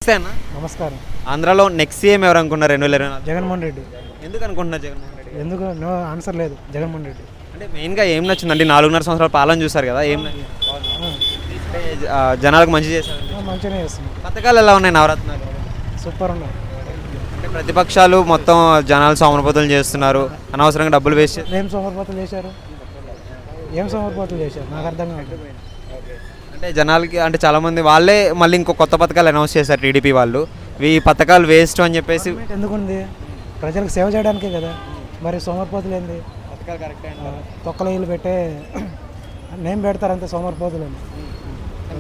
నమస్తే అన్న. నమస్కారం. ఆంధ్రాలో నెక్స్ట్ సీఎం ఎవరు అనుకున్నారు 2024? జగన్మోహన్ రెడ్డి. ఎందుకు అనుకుంటున్నారు జగన్మోహన్ రెడ్డి? ఎందుకు నో ఆన్సర్ లేదు. జగన్మోహన్ రెడ్డి అంటే మెయిన్గా ఏం నచ్చిందండి? 4.5 సంవత్సరాల పాలన చూసారు కదా, ఏం నచ్చింది? అంటే జనాలకు మంచి చేశారు, మంచిగానే చేస్తుంది. పథకాలు ఎలా ఉన్నాయి నవరత్నాలు? సూపర్ ఉన్నాయి. అంటే ప్రతిపక్షాలు మొత్తం జనాలు సోమరపోతులు చేస్తున్నారు, అనవసరంగా డబ్బులు వేస్ట్ ఏం సోమరిపోతులు చేశారు? నాకు అర్థం కాదు. అంటే జనాలకి అంటే చాలామంది వాళ్ళే మళ్ళీ ఇంకో కొత్త పథకాలు అనౌన్స్ చేశారు టీడీపీ వాళ్ళు. ఈ పథకాలు వేస్ట్ అని చెప్పేసి. గవర్నమెంట్ ఎందుకుంది? ప్రజలకు సేవ చేయడానికే కదా. మరి సోమరిపోతులు ఏంది? పథకాలు కరెక్టే అంటారు. తొక్కల ఇల్లు పెట్టే నేమ్ పెడతారు అంతే సోమరిపోతులు అని.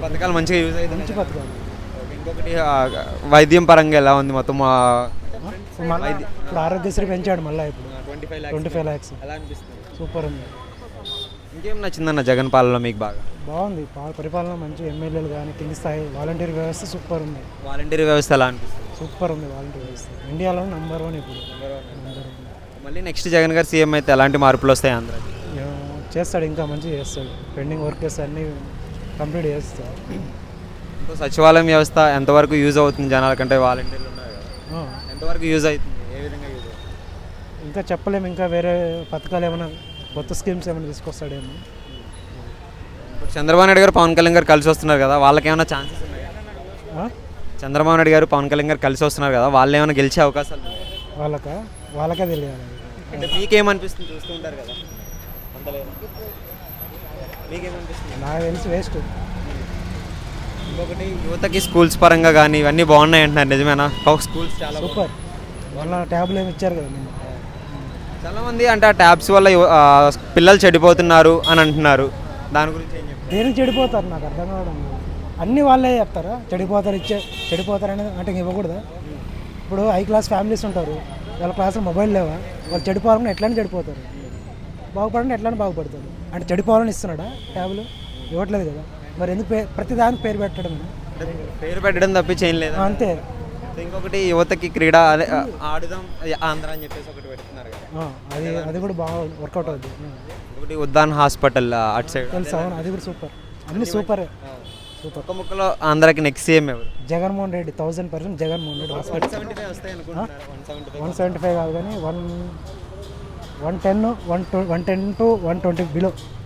పథకాలు మంచిగా యూజ్ అవుతుంది. మంచి పథకాలు. ఇంకొకటి వైద్యం పరంగా ఎలా ఉంది మొత్తం? ఇప్పుడు ఆరోగ్యశ్రీ పెంచాడు మళ్ళీ, ఇప్పుడు 25 lakhs. ఎలా అనిపిస్తుంది? సూపర్ ఉంది. ఇంకేం నచ్చిందన్న జగన్ పాలనలో మీకు బాగా? బాగుంది పరిపాలన, మంచి ఎమ్మెల్యేలు కానీ కింది స్థాయి వాలంటీర్ వ్యవస్థ సూపర్ ఉంది. వాలంటీర్ వ్యవస్థ ఎలా అనిపిస్తుంది? సూపర్ ఉంది వాలంటీర్ వ్యవస్థ. ఇండియాలో నెంబర్ 1 ఇప్పుడు. మళ్ళీ నెక్స్ట్ జగన్ గారు సీఎం అయితే ఎలాంటి మార్పులు వస్తాయి ఆంధ్రాకి? చేస్తాడు, ఇంకా మంచిగా చేస్తాడు. పెండింగ్ వర్కర్స్ అన్నీ కంప్లీట్ చేస్తాడు. సచివాలయం వ్యవస్థ ఎంతవరకు యూజ్ అవుతుంది జనాలకంటే? వాలంటీర్లు ఉన్నారు కదా, ఎంతవరకు యూజ్ అవుతుంది? ఏ విధంగా యూజ్ అవుతుంది ఇంకా చెప్పలేము. ఇంకా వేరే పథకాలు ఏమైనా కొత్త స్కీమ్స్ ఏమైనా తీసుకొస్తాడేమో. ఇప్పుడు చంద్రబాబు నాయుడు గారు పవన్ కళ్యాణ్ గారు కలిసి వస్తున్నారు కదా, వాళ్ళకి ఏమైనా ఛాన్సెస్ ఉన్నాయా? చంద్రబాబు నాయుడు గారు పవన్ కళ్యాణ్ గారు కలిసి వస్తున్నారు కదా, వాళ్ళు ఏమైనా గెలిచే అవకాశాలు ఉన్నాయా? వాళ్ళకే తెలియాలి. అంటే మీకేమనిపిస్తుంది? చూస్తూ ఉంటారు కదా, అంత లేదు. మీకేమనిపిస్తుంది? నాకు తెలిసి వేస్ట్. ఇంకొకటి యువతకి స్కూల్స్ పరంగా కానీ ఇవన్నీ బాగున్నాయి అంటున్నారు, నిజమేనా? స్కూల్స్ చాలా సూపర్. వాళ్ళ ట్యాబ్లు ఏమి ఇచ్చారు కదా. చాలామంది అంటే ఆ ట్యాబ్స్ వల్ల పిల్లలు చెడిపోతున్నారు అని అంటున్నారు, దాని గురించి ఏం చెప్తారు? దేనికి చెడిపోతారు? నాకు అర్థం కావడం లేదు. అన్నీ వాళ్ళే చెప్తారా చెడిపోతారని? అంటే ఇవ్వకూడదా? ఇప్పుడు హై క్లాస్ ఫ్యామిలీస్ ఉంటారు, వాళ్ళ క్లాస్లో మొబైల్ లేవా? వాళ్ళు చెడిపోవాలని ఎట్లనే చెడిపోతారు, బాగుపడాలని ఎట్లనే బాగుపడతారు. అంటే చెడిపోవాలని ఇస్తున్నాడా ట్యాబ్లు? ఇవ్వట్లేదు కదా. మరి ఎందుకు ప్రతి దానికి పేరు పెట్టడం? పేరు పెట్టడం తప్పించి ఏం లేదు అంతే. ఇంకొకటి యువతకి క్రీడ అదే ఆడుదాం ఆంధ్ర అని చెప్పేసి ఒకటి పెడుతున్నారు కదా, అది కూడా బాగా వర్కౌట్ అవుతుంది. ఒకటి ఉద్దాన్ హాస్పిటల్ అటు సైడ్ తెలుసా? అది కూడా సూపర్. అన్ని సూపర్. ఒక్క ముక్కలో ఆంధ్రాకి నెక్స్ట్ సీఎం ఎవరు? జగన్మోహన్ రెడ్డి. 1000% జగన్మోహన్ రెడ్డి. 175 కాదు కానీ 110 to 120 బిలో.